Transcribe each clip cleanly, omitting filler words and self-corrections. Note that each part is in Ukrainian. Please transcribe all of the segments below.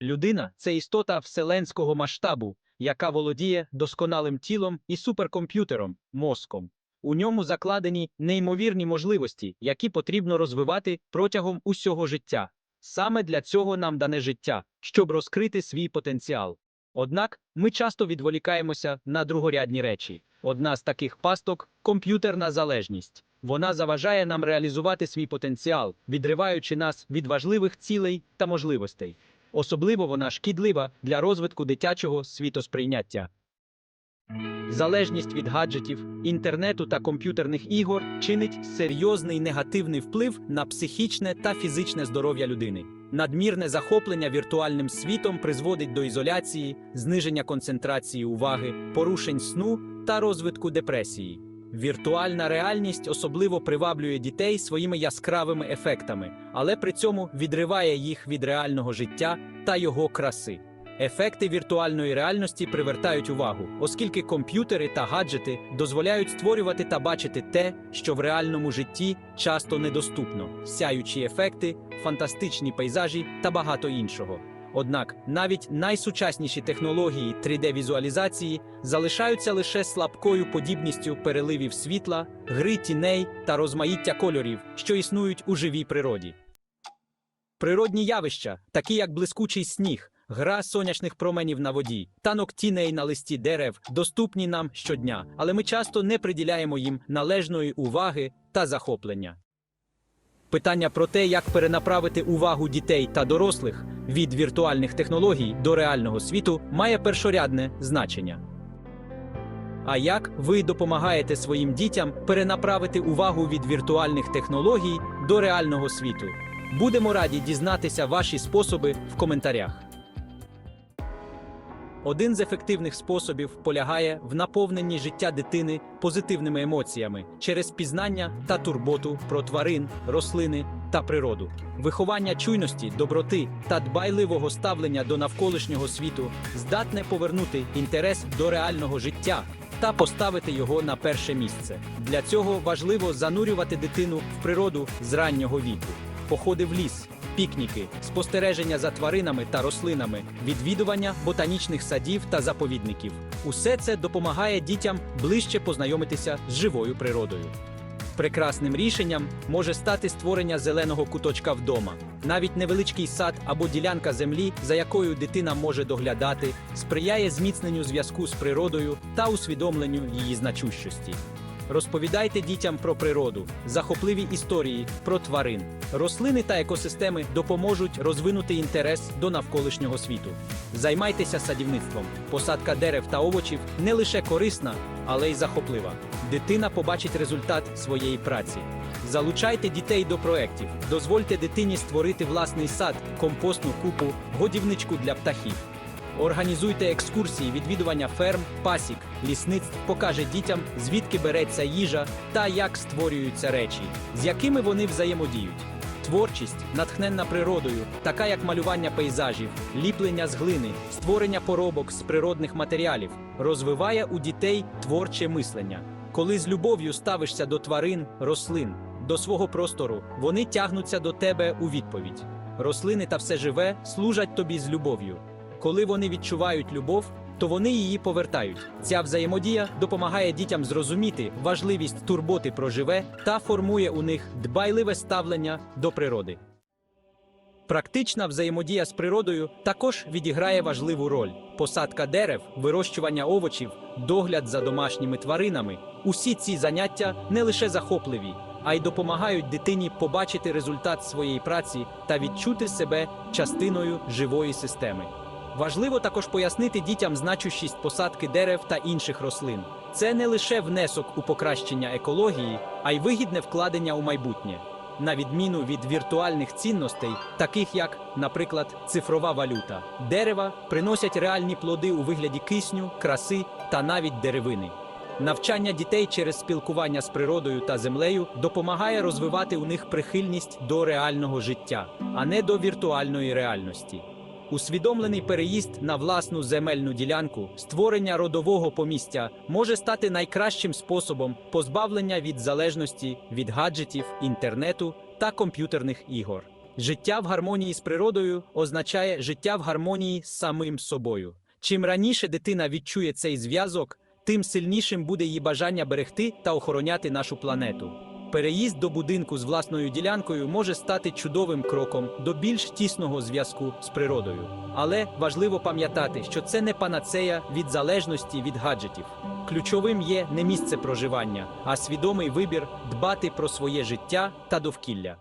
Людина – це істота вселенського масштабу, яка володіє досконалим тілом і суперкомп'ютером – мозком. У ньому закладені неймовірні можливості, які потрібно розвивати протягом усього життя. Саме для цього нам дане життя, щоб розкрити свій потенціал. Однак, ми часто відволікаємося на другорядні речі. Одна з таких пасток – комп'ютерна залежність. Вона заважає нам реалізувати свій потенціал, відриваючи нас від важливих цілей та можливостей. Особливо вона шкідлива для розвитку дитячого світосприйняття. Залежність від гаджетів, інтернету та комп'ютерних ігор чинить серйозний негативний вплив на психічне та фізичне здоров'я людини. Надмірне захоплення віртуальним світом призводить до ізоляції, зниження концентрації уваги, порушень сну та розвитку депресії. Віртуальна реальність особливо приваблює дітей своїми яскравими ефектами, але при цьому відриває їх від реального життя та його краси. Ефекти віртуальної реальності привертають увагу, оскільки комп'ютери та гаджети дозволяють створювати та бачити те, що в реальному житті часто недоступно, сяючі ефекти, фантастичні пейзажі та багато іншого. Однак, навіть найсучасніші технології 3D-візуалізації залишаються лише слабкою подібністю переливів світла, гри тіней та розмаїття кольорів, що існують у живій природі. Природні явища, такі як блискучий сніг, гра сонячних променів на воді, танок тіней на листі дерев, доступні нам щодня, але ми часто не приділяємо їм належної уваги та захоплення. Питання про те, як перенаправити увагу дітей та дорослих від віртуальних технологій до реального світу, має першорядне значення. А як ви допомагаєте своїм дітям перенаправити увагу від віртуальних технологій до реального світу? Будемо раді дізнатися ваші способи в коментарях. Один з ефективних способів полягає в наповненні життя дитини позитивними емоціями через пізнання та турботу про тварин, рослини та природу. Виховання чуйності, доброти та дбайливого ставлення до навколишнього світу здатне повернути інтерес до реального життя та поставити його на перше місце. Для цього важливо занурювати дитину в природу з раннього віку. Походи в ліс, пікніки, спостереження за тваринами та рослинами, відвідування ботанічних садів та заповідників. Усе це допомагає дітям ближче познайомитися з живою природою. Прекрасним рішенням може стати створення зеленого куточка вдома. Навіть невеличкий сад або ділянка землі, за якою дитина може доглядати, сприяє зміцненню зв'язку з природою та усвідомленню її значущості. Розповідайте дітям про природу, захопливі історії про тварин. Рослини та екосистеми допоможуть розвинути інтерес до навколишнього світу. Займайтеся садівництвом. Посадка дерев та овочів не лише корисна, але й захоплива. Дитина побачить результат своєї праці. Залучайте дітей до проєктів. Дозвольте дитині створити власний сад, компостну купу, годівничку для птахів. Організуйте екскурсії, відвідування ферм, пасік, лісництв, покаже дітям, звідки береться їжа та як створюються речі, з якими вони взаємодіють. Творчість, натхненна природою, така як малювання пейзажів, ліплення з глини, створення поробок з природних матеріалів, розвиває у дітей творче мислення. Коли з любов'ю ставишся до тварин, рослин, до свого простору, вони тягнуться до тебе у відповідь. Рослини та все живе служать тобі з любов'ю. Коли вони відчувають любов, то вони її повертають. Ця взаємодія допомагає дітям зрозуміти важливість турботи про живе та формує у них дбайливе ставлення до природи. Практична взаємодія з природою також відіграє важливу роль. Посадка дерев, вирощування овочів, догляд за домашніми тваринами – усі ці заняття не лише захопливі, а й допомагають дитині побачити результат своєї праці та відчути себе частиною живої системи. Важливо також пояснити дітям значущість посадки дерев та інших рослин. Це не лише внесок у покращення екології, а й вигідне вкладення у майбутнє. На відміну від віртуальних цінностей, таких як, наприклад, цифрова валюта, дерева приносять реальні плоди у вигляді кисню, краси та навіть деревини. Навчання дітей через спілкування з природою та землею допомагає розвивати у них прихильність до реального життя, а не до віртуальної реальності. Усвідомлений переїзд на власну земельну ділянку, створення родового помістя може стати найкращим способом позбавлення від залежності від гаджетів, інтернету та комп'ютерних ігор. Життя в гармонії з природою означає життя в гармонії з самим собою. Чим раніше дитина відчує цей зв'язок, тим сильнішим буде її бажання берегти та охороняти нашу планету. Переїзд до будинку з власною ділянкою може стати чудовим кроком до більш тісного зв'язку з природою. Але важливо пам'ятати, що це не панацея від залежності від гаджетів. Ключовим є не місце проживання, а свідомий вибір дбати про своє життя та довкілля.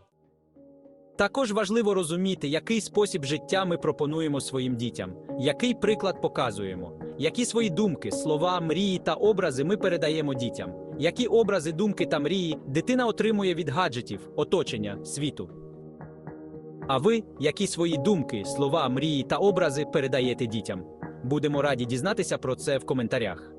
Також важливо розуміти, який спосіб життя ми пропонуємо своїм дітям, який приклад показуємо, які свої думки, слова, мрії та образи ми передаємо дітям, які образи, думки та мрії дитина отримує від гаджетів, оточення, світу. А ви, які свої думки, слова, мрії та образи передаєте дітям? Будемо раді дізнатися про це в коментарях.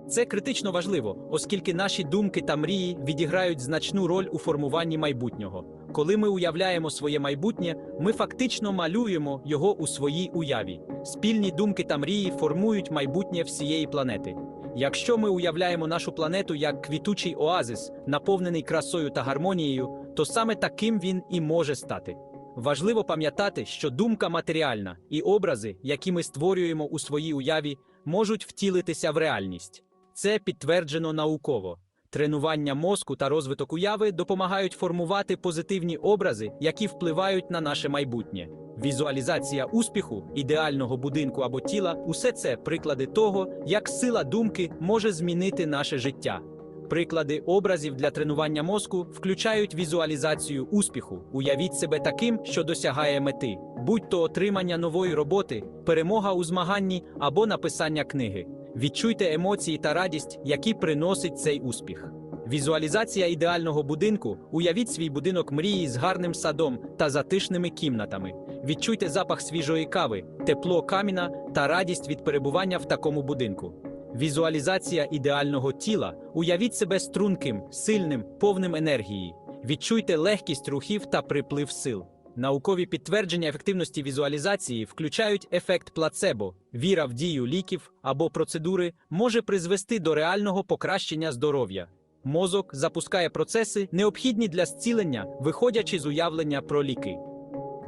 Це критично важливо, оскільки наші думки та мрії відіграють значну роль у формуванні майбутнього. Коли ми уявляємо своє майбутнє, ми фактично малюємо його у своїй уяві. Спільні думки та мрії формують майбутнє всієї планети. Якщо ми уявляємо нашу планету як квітучий оазис, наповнений красою та гармонією, то саме таким він і може стати. Важливо пам'ятати, що думка матеріальна, і образи, які ми створюємо у своїй уяві, можуть втілитися в реальність. Це підтверджено науково. Тренування мозку та розвиток уяви допомагають формувати позитивні образи, які впливають на наше майбутнє. Візуалізація успіху, ідеального будинку або тіла – усе це приклади того, як сила думки може змінити наше життя. Приклади образів для тренування мозку включають візуалізацію успіху. Уявіть себе таким, що досягає мети, будь-то отримання нової роботи, перемога у змаганні або написання книги. Відчуйте емоції та радість, які приносить цей успіх. Візуалізація ідеального будинку. Уявіть свій будинок мрії з гарним садом та затишними кімнатами. Відчуйте запах свіжої кави, тепло каміна та радість від перебування в такому будинку. Візуалізація ідеального тіла. Уявіть себе струнким, сильним, повним енергії. Відчуйте легкість рухів та приплив сил. Наукові підтвердження ефективності візуалізації включають ефект плацебо. Віра в дію ліків або процедури може призвести до реального покращення здоров'я. Мозок запускає процеси, необхідні для зцілення, виходячи з уявлення про ліки.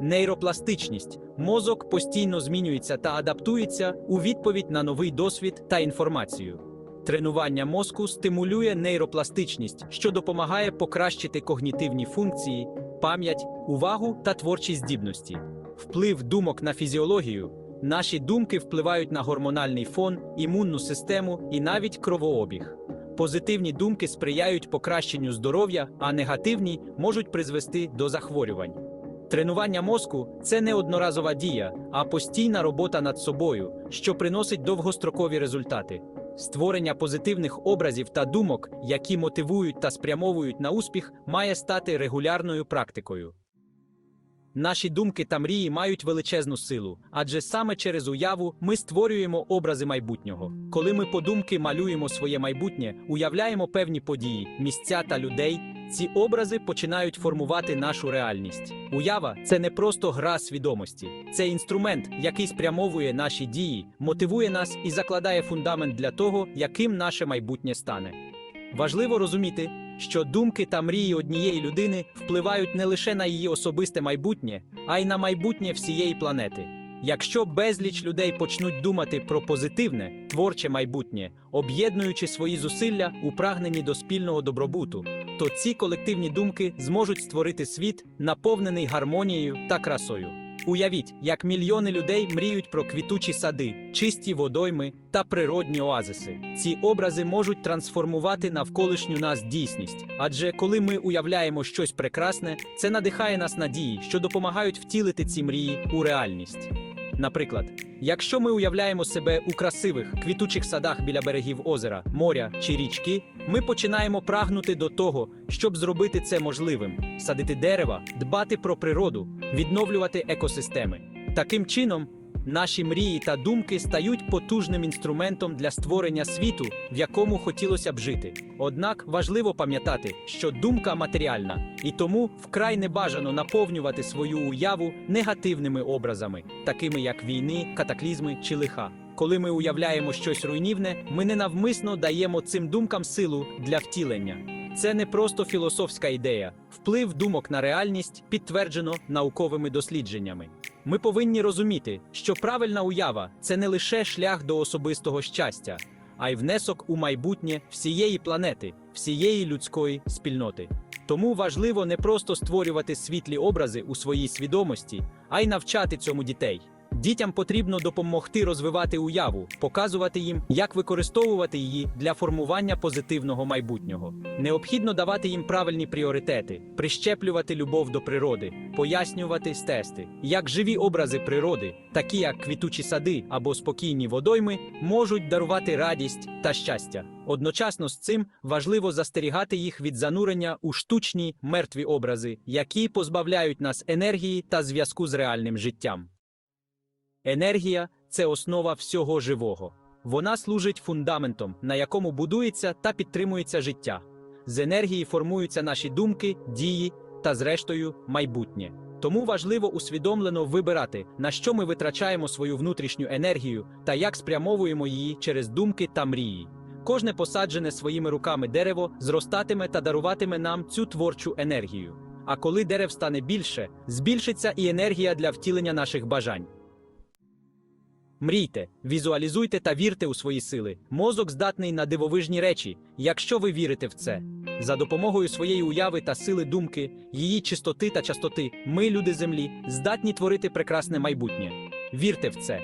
Нейропластичність. Мозок постійно змінюється та адаптується у відповідь на новий досвід та інформацію. Тренування мозку стимулює нейропластичність, що допомагає покращити когнітивні функції, пам'ять, увагу та творчі здібності. Вплив думок на фізіологію. Наші думки впливають на гормональний фон, імунну систему і навіть кровообіг. Позитивні думки сприяють покращенню здоров'я, а негативні можуть призвести до захворювань. Тренування мозку – це не одноразова дія, а постійна робота над собою, що приносить довгострокові результати. Створення позитивних образів та думок, які мотивують та спрямовують на успіх, має стати регулярною практикою. Наші думки та мрії мають величезну силу, адже саме через уяву ми створюємо образи майбутнього. Коли ми подумки малюємо своє майбутнє, уявляємо певні події, місця та людей, ці образи починають формувати нашу реальність. Уява – це не просто гра свідомості. Це інструмент, який спрямовує наші дії, мотивує нас і закладає фундамент для того, яким наше майбутнє стане. Важливо розуміти, що думки та мрії однієї людини впливають не лише на її особисте майбутнє, а й на майбутнє всієї планети. Якщо безліч людей почнуть думати про позитивне, творче майбутнє, об'єднуючи свої зусилля у прагненні до спільного добробуту, то ці колективні думки зможуть створити світ, наповнений гармонією та красою. Уявіть, як мільйони людей мріють про квітучі сади, чисті водойми та природні оазиси. Ці образи можуть трансформувати навколишню нас дійсність. Адже коли ми уявляємо щось прекрасне, це надихає нас надії, що допомагають втілити ці мрії у реальність. Наприклад, якщо ми уявляємо себе у красивих, квітучих садах біля берегів озера, моря чи річки, ми починаємо прагнути до того, щоб зробити це можливим – садити дерева, дбати про природу, відновлювати екосистеми. Таким чином, наші мрії та думки стають потужним інструментом для створення світу, в якому хотілося б жити. Однак важливо пам'ятати, що думка матеріальна, і тому вкрай небажано наповнювати свою уяву негативними образами, такими як війни, катаклізми чи лиха. Коли ми уявляємо щось руйнівне, ми ненавмисно даємо цим думкам силу для втілення. Це не просто філософська ідея. Вплив думок на реальність підтверджено науковими дослідженнями. Ми повинні розуміти, що правильна уява – це не лише шлях до особистого щастя, а й внесок у майбутнє всієї планети, всієї людської спільноти. Тому важливо не просто створювати світлі образи у своїй свідомості, а й навчати цьому дітей. Дітям потрібно допомогти розвивати уяву, показувати їм, як використовувати її для формування позитивного майбутнього. Необхідно давати їм правильні пріоритети, прищеплювати любов до природи, пояснювати тести, як живі образи природи, такі як квітучі сади або спокійні водойми, можуть дарувати радість та щастя. Одночасно з цим важливо застерігати їх від занурення у штучні, мертві образи, які позбавляють нас енергії та зв'язку з реальним життям. Енергія – це основа всього живого. Вона служить фундаментом, на якому будується та підтримується життя. З енергії формуються наші думки, дії та, зрештою, майбутнє. Тому важливо усвідомлено вибирати, на що ми витрачаємо свою внутрішню енергію та як спрямовуємо її через думки та мрії. Кожне посаджене своїми руками дерево зростатиме та даруватиме нам цю творчу енергію. А коли дерев стане більше, збільшиться і енергія для втілення наших бажань. Мрійте, візуалізуйте та вірте у свої сили. Мозок здатний на дивовижні речі, якщо ви вірите в це. За допомогою своєї уяви та сили думки, її чистоти та частоти, ми, люди Землі, здатні творити прекрасне майбутнє. Вірте в це.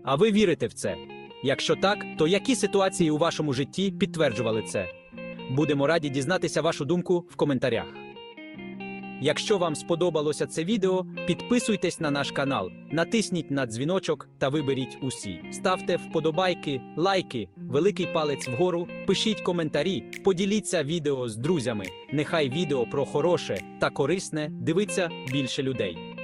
А ви вірите в це? Якщо так, то які ситуації у вашому житті підтверджували це? Будемо раді дізнатися вашу думку в коментарях. Якщо вам сподобалося це відео, підписуйтесь на наш канал, натисніть на дзвіночок та виберіть усі. Ставте вподобайки, лайки, великий палець вгору, пишіть коментарі, поділіться відео з друзями. Нехай відео про хороше та корисне дивиться більше людей.